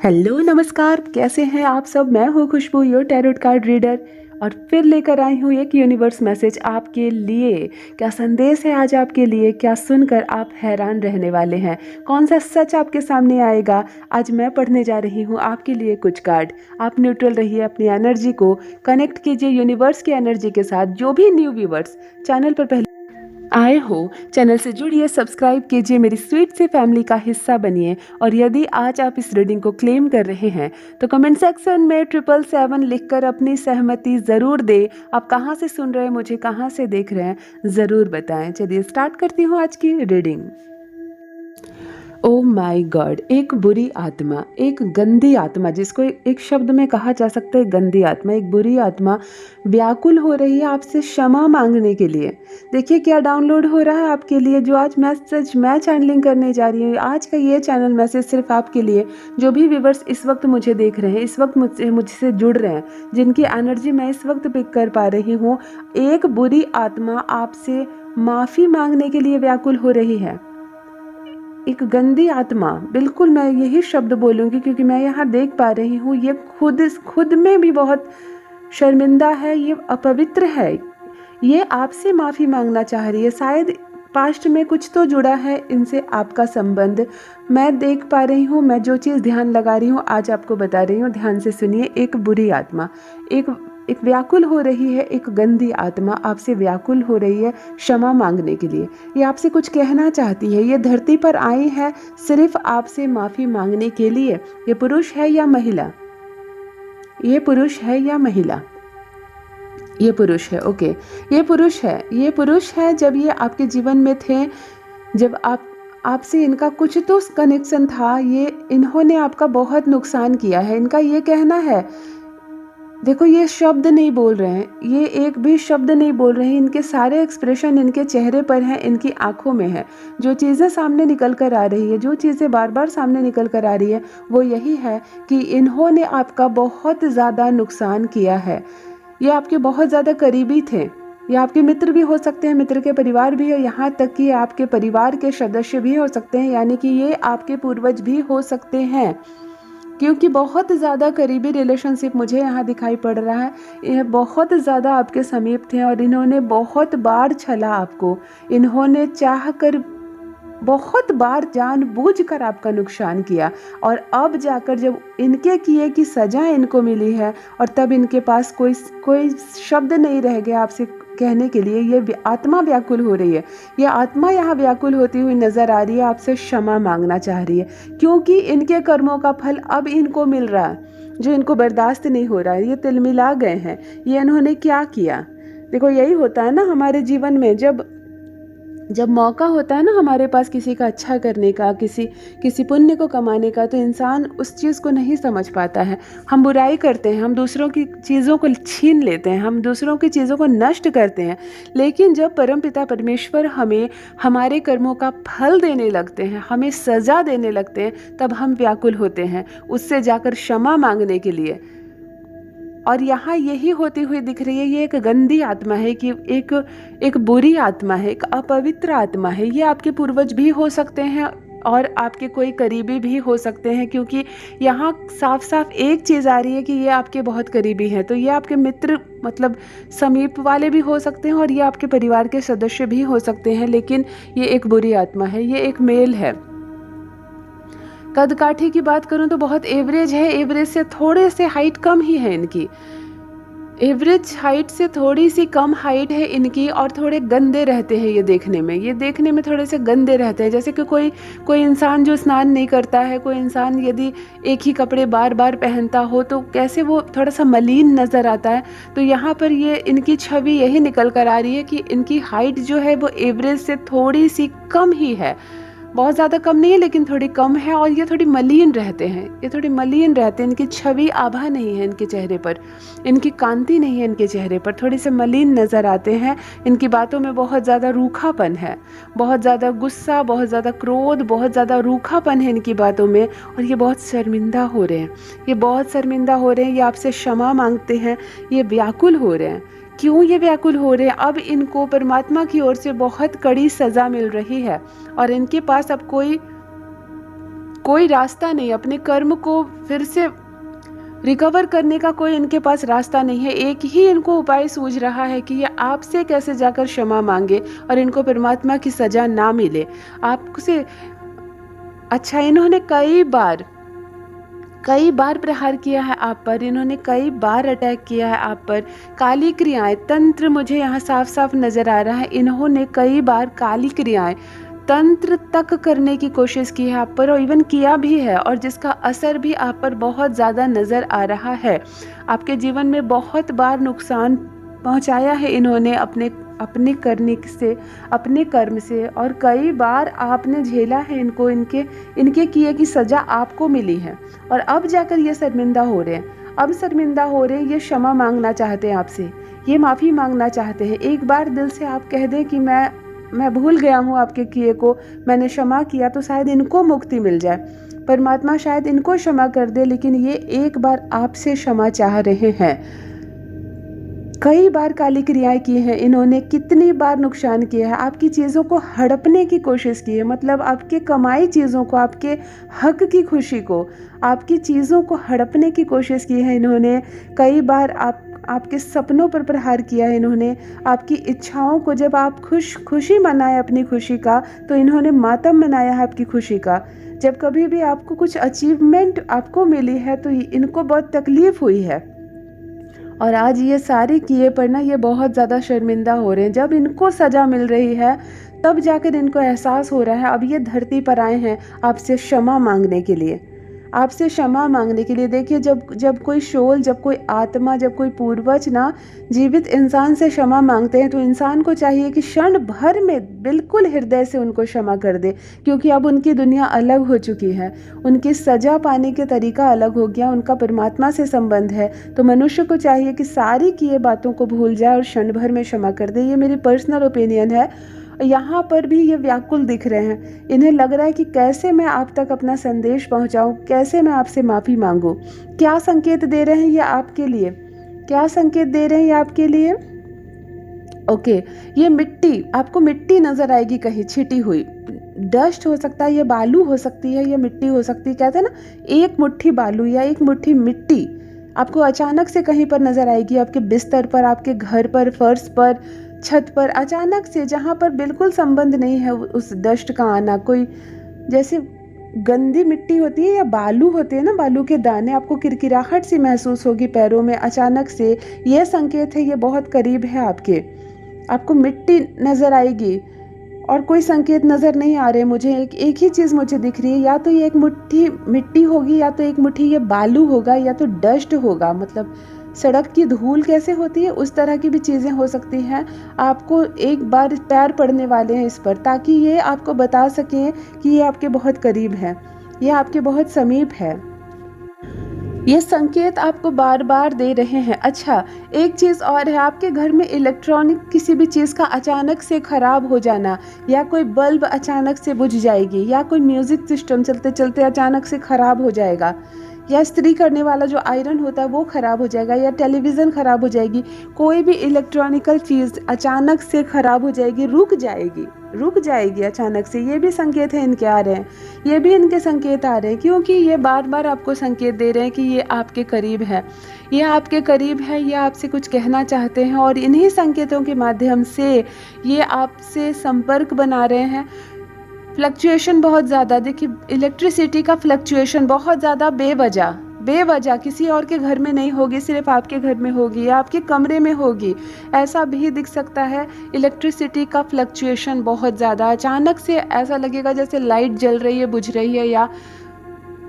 Hello नमस्कार, कैसे हैं आप सब। मैं हूँ खुशबू, योर टैरोट कार्ड रीडर, और फिर लेकर आई हूँ एक यूनिवर्स मैसेज आपके लिए। क्या संदेश है आज आपके लिए, क्या सुनकर आप हैरान रहने वाले हैं, कौन सा सच आपके सामने आएगा। आज मैं पढ़ने जा रही हूँ आपके लिए कुछ कार्ड। आप न्यूट्रल रहिए, अपनी एनर्जी को कनेक्ट कीजिए यूनिवर्स की एनर्जी के साथ। जो भी न्यू व्यूवर्स चैनल पर पहले आए हो, चैनल से जुड़िए, सब्सक्राइब कीजिए, मेरी स्वीट सी फैमिली का हिस्सा बनिए। और यदि आज आप इस रीडिंग को क्लेम कर रहे हैं तो कमेंट सेक्शन में 777 लिखकर अपनी सहमति ज़रूर दें। आप कहाँ से सुन रहे हैं, मुझे कहाँ से देख रहे हैं, ज़रूर बताएं। चलिए स्टार्ट करती हूँ आज की रीडिंग। ओ माई गॉड, एक बुरी आत्मा, एक गंदी आत्मा, जिसको एक शब्द में कहा जा सकता है गंदी आत्मा, एक बुरी आत्मा व्याकुल हो रही है आपसे क्षमा मांगने के लिए। देखिए क्या डाउनलोड हो रहा है आपके लिए। जो आज मैसेज मैं चैनलिंग करने जा रही हूँ, आज का ये चैनल मैसेज सिर्फ आपके लिए। जो भी व्यूवर्स इस वक्त मुझे देख रहे हैं, इस वक्त मुझसे जुड़ रहे हैं, जिनकी एनर्जी मैं इस वक्त पिक कर पा रही हूँ, एक बुरी आत्मा आपसे माफ़ी मांगने के लिए व्याकुल हो रही है। एक गंदी आत्मा, बिल्कुल मैं यही शब्द बोलूँगी क्योंकि मैं यहाँ देख पा रही हूँ ये खुद में भी बहुत शर्मिंदा है, ये अपवित्र है, ये आपसे माफ़ी मांगना चाह रही है। शायद पास्ट में कुछ तो जुड़ा है इनसे आपका संबंध। मैं देख पा रही हूँ, मैं जो चीज़ ध्यान लगा रही हूँ आज आपको बता रही हूँ, ध्यान से सुनिए। एक बुरी आत्मा, एक व्याकुल हो रही है, एक गंदी आत्मा आपसे व्याकुल हो रही है क्षमा मांगने के लिए। ये आपसे कुछ कहना चाहती है। ये धरती पर आई है सिर्फ आपसे माफ़ी मांगने के लिए। ये पुरुष है या महिला, ये पुरुष है या महिला, ये पुरुष है। ओके, ये पुरुष है, ये पुरुष है। जब ये आपके जीवन में थे, जब आपसे इनका कुछ तो कनेक्शन था, इन्होंने आपका बहुत नुकसान किया है। इनका ये कहना है, देखो ये शब्द नहीं बोल रहे हैं, ये एक भी शब्द नहीं बोल रहे हैं, इनके सारे एक्सप्रेशन इनके चेहरे पर हैं, इनकी आंखों में है। जो चीज़ें सामने निकल कर आ रही है, जो चीज़ें बार बार सामने निकल कर आ रही है, वो यही है कि इन्होंने आपका बहुत ज़्यादा नुकसान किया है। ये आपके बहुत ज़्यादा करीबी थे, ये आपके मित्र भी हो सकते हैं, मित्र के परिवार भी, और यहाँ तक कि आपके परिवार के सदस्य भी हो सकते हैं, यानी कि ये आपके पूर्वज भी हो सकते हैं, क्योंकि बहुत ज़्यादा करीबी रिलेशनशिप मुझे यहाँ दिखाई पड़ रहा है। ये बहुत ज़्यादा आपके समीप थे और इन्होंने बहुत बार छला आपको, इन्होंने चाहकर बहुत बार जानबूझकर आपका नुकसान किया। और अब जाकर जब इनके किए की सज़ा इनको मिली है, और तब इनके पास कोई शब्द नहीं रह गया आपसे कहने के लिए, ये आत्मा व्याकुल हो रही है। ये आत्मा यहाँ व्याकुल होती हुई नजर आ रही है, आपसे क्षमा मांगना चाह रही है, क्योंकि इनके कर्मों का फल अब इनको मिल रहा है, जो इनको बर्दाश्त नहीं हो रहा है। ये तिलमिला गए हैं। ये इन्होंने क्या किया। देखो यही होता है ना हमारे जीवन में, जब मौका होता है ना हमारे पास किसी का अच्छा करने का, किसी पुण्य को कमाने का, तो इंसान उस चीज़ को नहीं समझ पाता है। हम बुराई करते हैं, हम दूसरों की चीज़ों को छीन लेते हैं, हम दूसरों की चीज़ों को नष्ट करते हैं। लेकिन जब परमपिता परमेश्वर हमें हमारे कर्मों का फल देने लगते हैं, हमें सज़ा देने लगते हैं, तब हम व्याकुल होते हैं उससे जाकर क्षमा मांगने के लिए। और यहाँ यही होती हुई दिख रही है। ये एक गंदी आत्मा है, कि एक बुरी आत्मा है, एक अपवित्र आत्मा है। ये आपके पूर्वज भी हो सकते हैं और आपके कोई करीबी भी हो सकते हैं, क्योंकि यहाँ साफ साफ एक चीज़ आ रही है कि ये आपके बहुत करीबी हैं। तो ये आपके मित्र, मतलब समीप वाले भी हो सकते हैं, और ये आपके परिवार के सदस्य भी हो सकते हैं। लेकिन ये एक बुरी आत्मा है, ये एक मेल है। कद काठी की बात करूं तो बहुत एवरेज है, एवरेज से थोड़े से हाइट कम ही है इनकी, एवरेज हाइट से थोड़ी सी कम हाइट है इनकी। और थोड़े गंदे रहते हैं ये देखने में थोड़े से गंदे रहते हैं। जैसे कि कोई इंसान जो स्नान नहीं करता है, कोई इंसान यदि एक ही कपड़े बार बार पहनता हो तो कैसे वो थोड़ा सा मलिन नज़र आता है। तो यहाँ पर ये इनकी छवि यही निकल कर आ रही है कि इनकी हाइट जो है वो एवरेज से थोड़ी सी कम ही है, बहुत ज़्यादा कम नहीं है लेकिन थोड़ी कम है। और ये थोड़ी मलिन रहते हैं, ये थोड़ी मलिन रहते हैं। इनकी छवि आभा नहीं है इनके चेहरे पर, इनकी कांति नहीं है इनके चेहरे पर, थोड़े से मलिन नज़र आते हैं। इनकी बातों में बहुत ज़्यादा रूखापन है, बहुत ज़्यादा गुस्सा, बहुत ज़्यादा क्रोध, बहुत ज़्यादा रूखापन है इनकी बातों में। और ये बहुत शर्मिंदा हो रहे हैं, ये बहुत शर्मिंदा हो रहे हैं, ये आपसे क्षमा मांगते हैं, ये व्याकुल हो रहे हैं। क्यों ये व्याकुल हो रहे हैं? अब इनको परमात्मा की ओर से बहुत कड़ी सज़ा मिल रही है, और इनके पास अब कोई रास्ता नहीं, अपने कर्म को फिर से रिकवर करने का कोई इनके पास रास्ता नहीं है। एक ही इनको उपाय सूझ रहा है कि ये आपसे कैसे जाकर क्षमा मांगे और इनको परमात्मा की सजा ना मिले। आपसे अच्छा, इन्होंने कई बार प्रहार किया है आप पर, इन्होंने कई बार अटैक किया है आप पर। काली क्रियाएं, तंत्र मुझे यहाँ साफ साफ नजर आ रहा है। इन्होंने कई बार काली क्रियाएं, तंत्र तक करने की कोशिश की है आप पर, और इवन किया भी है, और जिसका असर भी आप पर बहुत ज़्यादा नज़र आ रहा है। आपके जीवन में बहुत बार नुकसान पहुंचाया है इन्होंने अपने करने से, अपने कर्म से, और कई बार आपने झेला है इनको, इनके किए की सज़ा आपको मिली है। और अब जाकर ये शर्मिंदा हो रहे हैं, अब शर्मिंदा हो रहे हैं, ये क्षमा मांगना चाहते हैं आपसे, ये माफ़ी मांगना चाहते हैं। एक बार दिल से आप कह दें कि मैं भूल गया हूँ आपके किए को, मैंने क्षमा किया, तो शायद इनको मुक्ति मिल जाए, परमात्मा शायद इनको क्षमा कर दे। लेकिन ये एक बार आपसे क्षमा चाह रहे हैं। कई बार काली क्रियाएं की हैं इन्होंने, कितनी बार नुकसान किया है, आपकी चीज़ों को हड़पने की कोशिश की है, मतलब आपके कमाई चीज़ों को, आपके हक की खुशी को, आपकी चीज़ों को हड़पने की कोशिश की है इन्होंने। कई बार आपके सपनों पर प्रहार किया है इन्होंने, आपकी इच्छाओं को, जब आप खुशी मनाए अपनी खुशी का, तो इन्होंने मातम मनाया है आपकी खुशी का। जब कभी भी आपको कुछ अचीवमेंट आपको मिली है तो इनको बहुत तकलीफ हुई है, और आज ये सारे किए पर ना ये बहुत ज़्यादा शर्मिंदा हो रहे हैं। जब इनको सज़ा मिल रही है तब जाकर इनको एहसास हो रहा है। अब ये धरती पर आए हैं आपसे क्षमा मांगने के लिए, आपसे क्षमा मांगने के लिए। देखिए, जब कोई सोल, जब कोई आत्मा, जब कोई पूर्वज ना जीवित इंसान से क्षमा मांगते हैं, तो इंसान को चाहिए कि क्षण भर में बिल्कुल हृदय से उनको क्षमा कर दे, क्योंकि अब उनकी दुनिया अलग हो चुकी है, उनकी सज़ा पाने के तरीका अलग हो गया, उनका परमात्मा से संबंध है। तो मनुष्य को चाहिए कि सारी किए बातों को भूल जाए और क्षण भर में क्षमा कर दे। ये मेरी पर्सनल ओपिनियन है। यहाँ पर भी ये व्याकुल दिख रहे हैं, इन्हें लग रहा है कि कैसे मैं आप तक अपना संदेश पहुँचाऊँ, कैसे मैं आपसे माफ़ी मांगूँ। क्या संकेत दे रहे हैं ये आपके लिए, क्या संकेत दे रहे हैं ये आपके लिए? ओके, ये मिट्टी, आपको मिट्टी नज़र आएगी कहीं छिटी हुई, डस्ट हो सकता है, ये बालू हो सकती है, ये मिट्टी हो सकती है। कहते हैं ना, एक मुट्ठी बालू या एक मुट्ठी मिट्टी आपको अचानक से कहीं पर नज़र आएगी, आपके बिस्तर पर, आपके घर पर, फर्श पर, छत पर, अचानक से, जहाँ पर बिल्कुल संबंध नहीं है उस डस्ट का आना। कोई जैसे गंदी मिट्टी होती है या बालू होते हैं ना, बालू के दाने, आपको किरकिराहट सी महसूस होगी पैरों में अचानक से। यह संकेत है, ये बहुत करीब है आपके, आपको मिट्टी नज़र आएगी। और कोई संकेत नज़र नहीं आ रहे मुझे, एक ही चीज़ मुझे दिख रही है, या तो ये एक मुट्ठी मिट्टी होगी, या तो एक मुट्ठी ये बालू होगा, या तो डस्ट होगा। मतलब सड़क की धूल कैसे होती है, उस तरह की भी चीज़ें हो सकती हैं। आपको एक बार पैर पड़ने वाले हैं इस पर, ताकि ये आपको बता सकें कि ये आपके बहुत करीब है, ये आपके बहुत समीप है। ये संकेत आपको बार बार दे रहे हैं। अच्छा, एक चीज़ और है, आपके घर में इलेक्ट्रॉनिक किसी भी चीज़ का अचानक से ख़राब हो जाना, या कोई बल्ब अचानक से बुझ जाएगी, या कोई म्यूज़िक सिस्टम चलते चलते अचानक से ख़राब हो जाएगा, या इस्त्री करने वाला जो आयरन होता है वो ख़राब हो जाएगा, या टेलीविज़न ख़राब हो जाएगी। कोई भी इलेक्ट्रॉनिकल चीज़ अचानक से ख़राब हो जाएगी, रुक जाएगी अचानक से। ये भी संकेत है इनके आ रहे हैं, ये भी इनके संकेत आ रहे हैं, क्योंकि ये बार बार आपको संकेत दे रहे हैं कि ये आपके करीब है, ये आपके करीब है, ये आपसे कुछ कहना चाहते हैं, और इन्हीं संकेतों के माध्यम से ये आपसे संपर्क बना रहे हैं। फ्लक्चुएशन बहुत ज़्यादा, देखिए इलेक्ट्रिसिटी का फ्लक्चुएशन बहुत ज़्यादा बेवजह किसी और के घर में नहीं होगी, सिर्फ आपके घर में होगी या आपके कमरे में होगी, ऐसा भी दिख सकता है। इलेक्ट्रिसिटी का फ्लक्चुएशन बहुत ज़्यादा, अचानक से ऐसा लगेगा जैसे लाइट जल रही है, बुझ रही है, या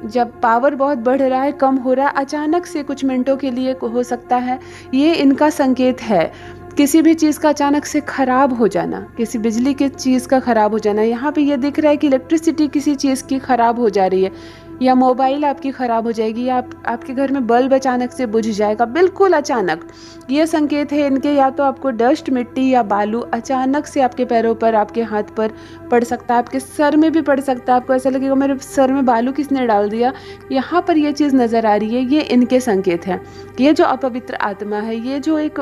जब पावर बहुत बढ़ रहा है, कम हो रहा है, अचानक से कुछ मिनटों के लिए हो सकता है। ये इनका संकेत है, किसी भी चीज़ का अचानक से ख़राब हो जाना, किसी बिजली की चीज़ का ख़राब हो जाना। यहाँ पे ये दिख रहा है कि इलेक्ट्रिसिटी किसी चीज़ की ख़राब हो जा रही है, या मोबाइल आपकी ख़राब हो जाएगी, या आपके घर में बल्ब अचानक से बुझ जाएगा, बिल्कुल अचानक। ये संकेत है इनके, या तो आपको डस्ट, मिट्टी या बालू अचानक से आपके पैरों पर, आपके हाथ पर पड़ सकता है, आपके सर में भी पड़ सकता है। आपको ऐसा लगेगा मेरे सर में बालू किसने डाल दिया। यहाँ पर ये चीज़ नज़र आ रही है, ये इनके संकेत हैं। ये जो अपवित्र आत्मा है, ये जो एक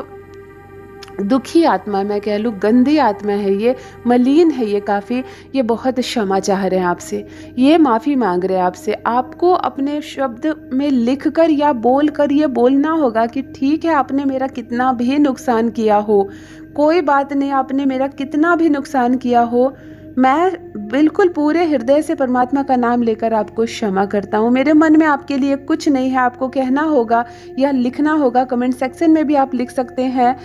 दुखी आत्मा, मैं कह लूँ गंदी आत्मा है, ये मलिन है, ये काफ़ी, ये बहुत क्षमा चाह रहे हैं आपसे, ये माफ़ी मांग रहे हैं आपसे। आपको अपने शब्द में लिख कर या बोल कर ये बोलना होगा कि ठीक है, आपने मेरा कितना भी नुकसान किया हो, कोई बात नहीं, आपने मेरा कितना भी नुकसान किया हो, मैं बिल्कुल पूरे हृदय से परमात्मा का नाम लेकर आपको क्षमा करता हूँ। मेरे मन में आपके लिए कुछ नहीं है, आपको कहना होगा या लिखना होगा, कमेंट सेक्शन में भी आप लिख सकते हैं,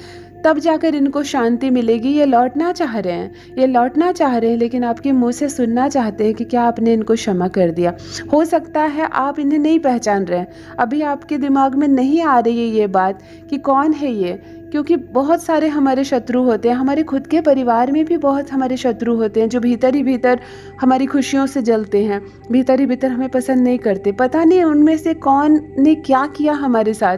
तब जाकर इनको शांति मिलेगी। ये लौटना चाह रहे हैं, ये लौटना चाह रहे हैं, लेकिन आपके मुंह से सुनना चाहते हैं कि क्या आपने इनको क्षमा कर दिया। हो सकता है आप इन्हें नहीं पहचान रहे हैं, अभी आपके दिमाग में नहीं आ रही है ये बात कि कौन है ये, क्योंकि बहुत सारे हमारे शत्रु होते हैं, हमारे खुद के परिवार में भी बहुत हमारे शत्रु होते हैं जो भीतर ही भीतर हमारी खुशियों से जलते हैं, भीतर ही भीतर हमें पसंद नहीं करते। पता नहीं उनमें से कौन ने क्या किया हमारे साथ,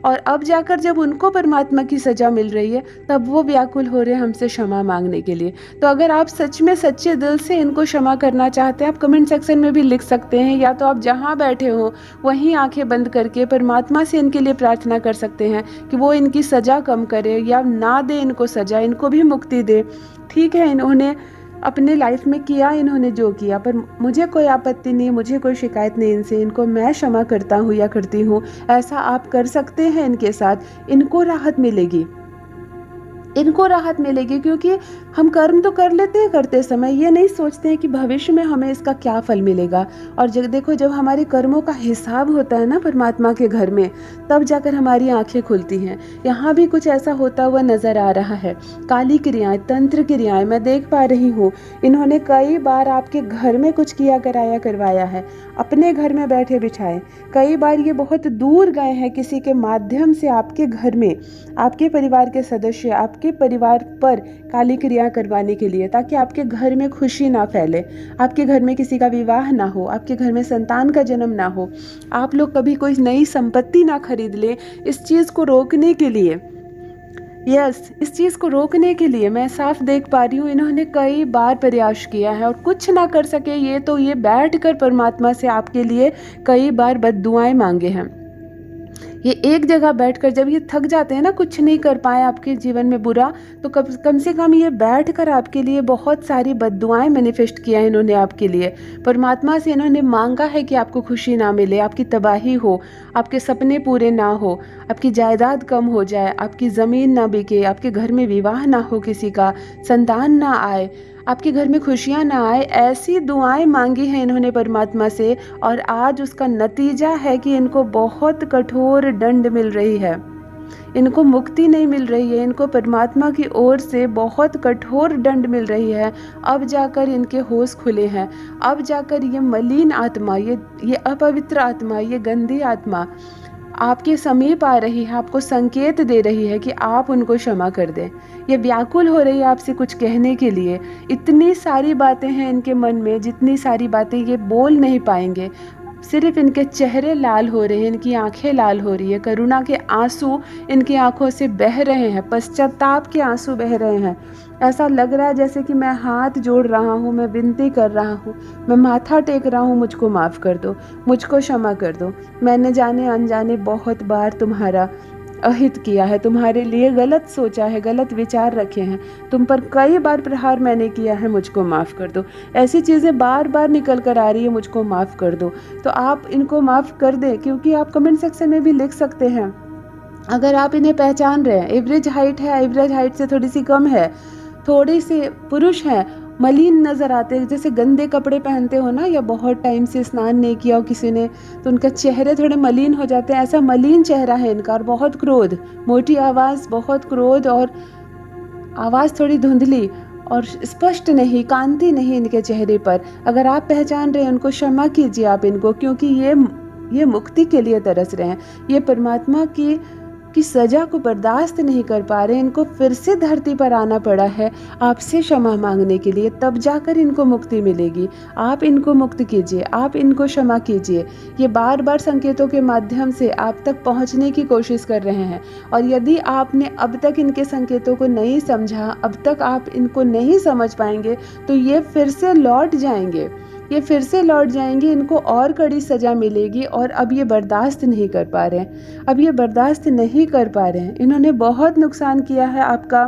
और अब जाकर जब उनको परमात्मा की सज़ा मिल रही है तब वो व्याकुल हो रहे हैं हमसे क्षमा मांगने के लिए। तो अगर आप सच में सच्चे दिल से इनको क्षमा करना चाहते हैं, आप कमेंट सेक्शन में भी लिख सकते हैं, या तो आप जहाँ बैठे हो वहीं आंखें बंद करके परमात्मा से इनके लिए प्रार्थना कर सकते हैं कि वो इनकी सज़ा कम करे या ना दे इनको सज़ा, इनको भी मुक्ति दे। ठीक है, इन्होंने अपने लाइफ में किया, इन्होंने जो किया, पर मुझे कोई आपत्ति नहीं, मुझे कोई शिकायत नहीं इनसे, इनको मैं क्षमा करता हूँ या करती हूँ। ऐसा आप कर सकते हैं इनके साथ, इनको राहत मिलेगी, इनको राहत मिलेगी, क्योंकि हम कर्म तो कर लेते हैं करते समय, ये नहीं सोचते हैं कि भविष्य में हमें इसका क्या फल मिलेगा। और जब देखो, जब हमारे कर्मों का हिसाब होता है ना परमात्मा के घर में, तब जाकर हमारी आंखें खुलती हैं। यहाँ भी कुछ ऐसा होता हुआ नजर आ रहा है। काली क्रियाएं, तंत्र क्रियाएं मैं देख पा रही हूँ। इन्होंने कई बार आपके घर में कुछ किया कराया करवाया है, अपने घर में बैठे बिछाए। कई बार ये बहुत दूर गए हैं किसी के माध्यम से आपके घर में, आपके परिवार के सदस्य आपके परिवार पर काली क्रिया करवाने के लिए, ताकि आपके घर में खुशी ना फैले, आपके घर में किसी का विवाह ना हो, आपके घर में संतान का जन्म ना हो, आप लोग कभी कोई नई संपत्ति ना खरीद लें। इस चीज़ को रोकने के लिए, इस चीज़ को रोकने के लिए मैं साफ देख पा रही हूँ इन्होंने कई बार प्रयास किया है और कुछ ना कर सके। ये बैठ कर परमात्मा से आपके लिए कई बार बद्दुआएं मांगे हैं। ये एक जगह बैठकर जब ये थक जाते हैं ना, कुछ नहीं कर पाए आपके जीवन में बुरा, तो कम से कम ये बैठकर आपके लिए बहुत सारी बद्दुआएं मैनिफेस्ट किया है इन्होंने आपके लिए। परमात्मा से इन्होंने मांगा है कि आपको खुशी ना मिले, आपकी तबाही हो, आपके सपने पूरे ना हो, आपकी जायदाद कम हो जाए, आपकी ज़मीन ना बिके, आपके घर में विवाह ना हो, किसी का संतान ना आए, आपके घर में खुशियाँ ना आए। ऐसी दुआएं मांगी हैं इन्होंने परमात्मा से, और आज उसका नतीजा है कि इनको बहुत कठोर दंड मिल रही है, इनको मुक्ति नहीं मिल रही है, इनको परमात्मा की ओर से बहुत कठोर दंड मिल रही है। अब जाकर इनके होश खुले हैं, अब जाकर ये मलिन आत्मा, ये अपवित्र आत्मा, ये गंदी आत्मा आपके समीप आ रही है, आपको संकेत दे रही है कि आप उनको क्षमा कर दें। ये व्याकुल हो रही है आपसे कुछ कहने के लिए। इतनी सारी बातें हैं इनके मन में, जितनी सारी बातें ये बोल नहीं पाएंगे। सिर्फ इनके चेहरे लाल हो रहे हैं, इनकी आंखें लाल हो रही है, करुणा के आंसू इनकी आंखों से बह रहे हैं, पश्चाताप के आंसू बह रहे हैं। ऐसा लग रहा है जैसे कि मैं हाथ जोड़ रहा हूँ, मैं विनती कर रहा हूँ, मैं माथा टेक रहा हूँ, मुझको माफ़ कर दो, मुझको क्षमा कर दो। मैंने जाने अनजाने बहुत बार तुम्हारा अहित किया है, तुम्हारे लिए गलत सोचा है, गलत विचार रखे हैं, तुम पर कई बार प्रहार मैंने किया है, मुझको माफ़ कर दो। ऐसी चीज़ें बार बार निकल कर आ रही है, मुझको माफ़ कर दो। तो आप इनको माफ़ कर दें, क्योंकि आप कमेंट सेक्शन में भी लिख सकते हैं, अगर आप इन्हें पहचान रहे हैं। एवरेज हाइट है, एवरेज हाइट से थोड़ी सी कम है, थोड़े से पुरुष हैं, मलिन नज़र आते हैं, जैसे गंदे कपड़े पहनते हो ना, या बहुत टाइम से स्नान नहीं किया हो किसी ने, तो उनका चेहरे थोड़े मलिन हो जाते हैं। ऐसा मलिन चेहरा है इनका, और बहुत क्रोध, मोटी आवाज़, बहुत क्रोध, और आवाज़ थोड़ी धुंधली और स्पष्ट नहीं, कांति नहीं इनके चेहरे पर। अगर आप पहचान रहे हैं उनको, क्षमा कीजिए आप इनको, क्योंकि ये मुक्ति के लिए तरस रहे हैं, ये परमात्मा की सज़ा को बर्दाश्त नहीं कर पा रहे। इनको फिर से धरती पर आना पड़ा है आपसे क्षमा मांगने के लिए, तब जाकर इनको मुक्ति मिलेगी। आप इनको मुक्त कीजिए, आप इनको क्षमा कीजिए। ये बार बार संकेतों के माध्यम से आप तक पहुंचने की कोशिश कर रहे हैं, और यदि आपने अब तक इनके संकेतों को नहीं समझा, अब तक आप इनको नहीं समझ पाएंगे, तो ये फिर से लौट जाएंगे, ये फिर से लौट जाएंगे, इनको और कड़ी सज़ा मिलेगी और अब ये बर्दाश्त नहीं कर पा रहे हैं, अब ये बर्दाश्त नहीं कर पा रहे हैं। इन्होंने बहुत नुकसान किया है आपका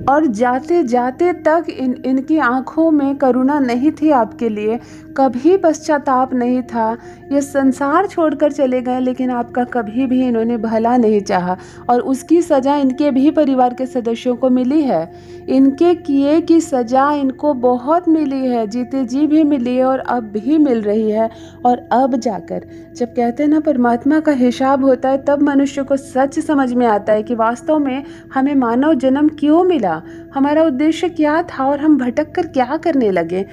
और जाते जाते तक इनकी आंखों में करुणा नहीं थी आपके लिए, कभी पश्चाताप नहीं था। ये संसार छोड़कर चले गए लेकिन आपका कभी भी इन्होंने भला नहीं चाहा और उसकी सज़ा इनके भी परिवार के सदस्यों को मिली है। इनके किए की सज़ा इनको बहुत मिली है, जीते जी भी मिली है और अब भी मिल रही है। और अब जाकर जब कहते हैं ना परमात्मा का हिसाब होता है, तब मनुष्य को सच समझ में आता है कि वास्तव में हमें मानव जन्म क्यों मिला, हमारा उद्देश्य क्या था और हम भटक कर क्या करने लगे।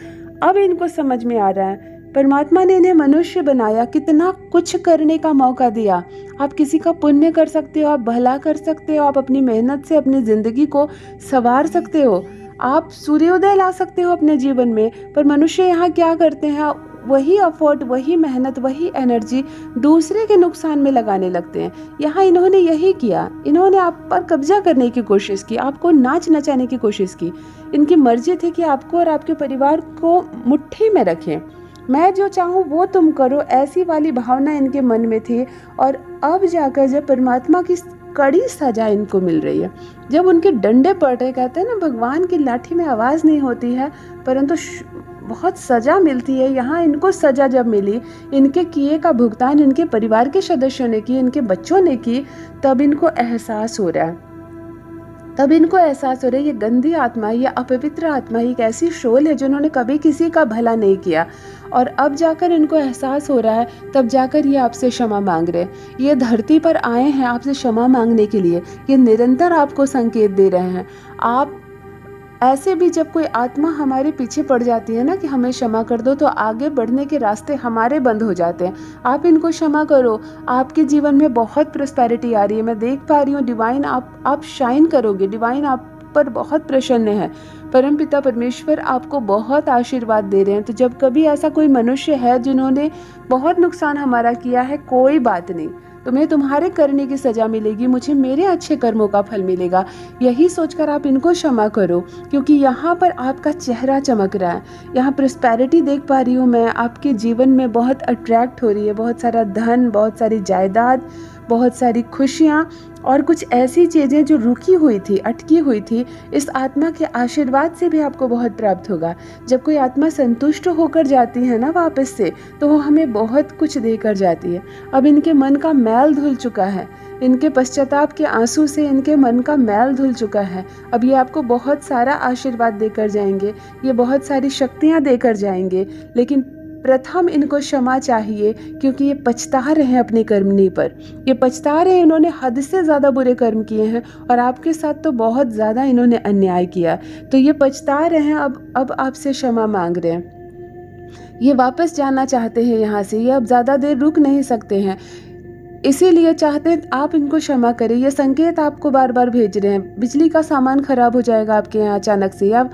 अब इनको समझ में आ रहा है परमात्मा ने इन्हें मनुष्य बनाया, कितना कुछ करने का मौका दिया। आप किसी का पुण्य कर सकते हो, आप भला कर सकते हो, आप अपनी मेहनत से अपनी ज़िंदगी को संवार सकते हो, आप सूर्योदय ला सकते हो अपने जीवन में। पर मनुष्य यहाँ क्या करते हैं, वही एफर्ट, वही मेहनत, वही एनर्जी दूसरे के नुकसान में लगाने लगते हैं। यहाँ इन्होंने यही किया, इन्होंने आप पर कब्जा करने की कोशिश की, आपको नाच नचाने की कोशिश की। इनकी मर्जी थी कि आपको और आपके परिवार को मुट्ठी में रखें, मैं जो चाहूँ वो तुम करो, ऐसी वाली भावना इनके मन में थी। और अब जाकर जब परमात्मा की कड़ी सजा इनको मिल रही है, जब उनके डंडे पड़ रहे, कहते हैं ना भगवान की लाठी में आवाज़ नहीं होती है परंतु बहुत सज़ा मिलती है। यहाँ इनको सज़ा जब मिली, इनके किए का भुगतान इनके परिवार के सदस्यों ने की, इनके बच्चों ने की, तब इनको एहसास हो रहा है, तब इनको एहसास हो रहा है ये गंदी आत्मा, ये अपवित्र आत्मा एक ऐसी शोल है जिन्होंने कभी किसी का भला नहीं किया। और अब जाकर इनको एहसास हो रहा है, तब जाकर ये आपसे क्षमा मांग रहे हैं। ये धरती पर आए हैं आपसे क्षमा मांगने के लिए, ये निरंतर आपको संकेत दे रहे हैं। आप ऐसे भी जब कोई आत्मा हमारे पीछे पड़ जाती है ना कि हमें क्षमा कर दो, तो आगे बढ़ने के रास्ते हमारे बंद हो जाते हैं। आप इनको क्षमा करो, आपके जीवन में बहुत प्रॉस्पेरिटी आ रही है, मैं देख पा रही हूँ। डिवाइन आप शाइन करोगे, डिवाइन आप पर बहुत प्रसन्न है, परमपिता परमेश्वर आपको बहुत आशीर्वाद दे रहे हैं। तो जब कभी ऐसा कोई मनुष्य है जिन्होंने बहुत नुकसान हमारा किया है, कोई बात नहीं, तुम्हें तुम्हारे करने की सज़ा मिलेगी, मुझे मेरे अच्छे कर्मों का फल मिलेगा, यही सोचकर आप इनको क्षमा करो। क्योंकि यहाँ पर आपका चेहरा चमक रहा है, यहाँ प्रॉस्पेरिटी देख पा रही हूँ मैं, आपके जीवन में बहुत अट्रैक्ट हो रही है, बहुत सारा धन, बहुत सारी जायदाद, बहुत सारी खुशियाँ और कुछ ऐसी चीज़ें जो रुकी हुई थी, अटकी हुई थी, इस आत्मा के आशीर्वाद से भी आपको बहुत प्राप्त होगा। जब कोई आत्मा संतुष्ट होकर जाती है ना वापस से, तो वो हमें बहुत कुछ देकर जाती है। अब इनके मन का मैल धुल चुका है, इनके पश्चाताप के आंसू से इनके मन का मैल धुल चुका है। अब ये आपको बहुत सारा आशीर्वाद देकर जाएंगे, ये बहुत सारी शक्तियाँ देकर जाएंगे, लेकिन प्रथम इनको क्षमा चाहिए, क्योंकि ये पछता रहे हैं अपनी कर्मनी पर, ये पछता रहे हैं, इन्होंने हद से ज़्यादा बुरे कर्म किए हैं और आपके साथ तो बहुत ज़्यादा इन्होंने अन्याय किया, तो ये पछता रहे हैं। अब आपसे क्षमा मांग रहे हैं, ये वापस जाना चाहते हैं यहाँ से, ये अब ज़्यादा देर रुक नहीं सकते हैं, इसीलिए चाहते हैं आप इनको क्षमा करें। ये संकेत आपको बार बार भेज रहे हैं, बिजली का सामान खराब हो जाएगा आपके यहाँ अचानक से, या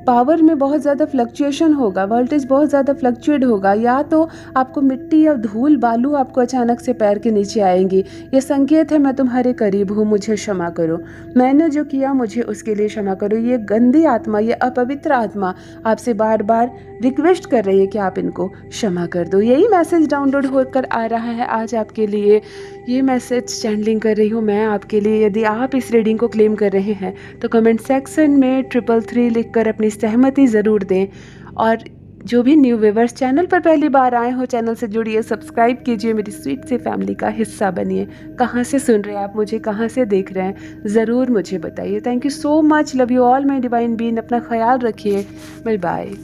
पावर में बहुत ज़्यादा फ्लक्चुएशन होगा, वोल्टेज बहुत ज़्यादा फ्लक्चुएट होगा, या तो आपको मिट्टी या धूल बालू आपको अचानक से पैर के नीचे आएंगी। ये संकेत है मैं तुम्हारे करीब हूँ, मुझे क्षमा करो, मैंने जो किया मुझे उसके लिए क्षमा करो। ये गंदी आत्मा, ये अपवित्र आत्मा आपसे बार बार रिक्वेस्ट कर रही है कि आप इनको क्षमा कर दो। यही मैसेज डाउनलोड होकर आ रहा है आज आपके लिए, ये मैसेज चैनलिंग कर रही हूँ मैं आपके लिए। यदि आप इस रीडिंग को क्लेम कर रहे हैं तो कमेंट सेक्शन में 333 लिखकर अपनी सहमति ज़रूर दें। और जो भी न्यू व्यूअर्स चैनल पर पहली बार आए हो, चैनल से जुड़िए, सब्सक्राइब कीजिए, मेरी स्वीट सी फैमिली का हिस्सा बनिए। कहाँ से सुन रहे हैं आप मुझे, कहाँ से देख रहे हैं, ज़रूर मुझे बताइए। Thank you so much, love you all my divine being. अपना ख्याल रखिए, बाय बाय।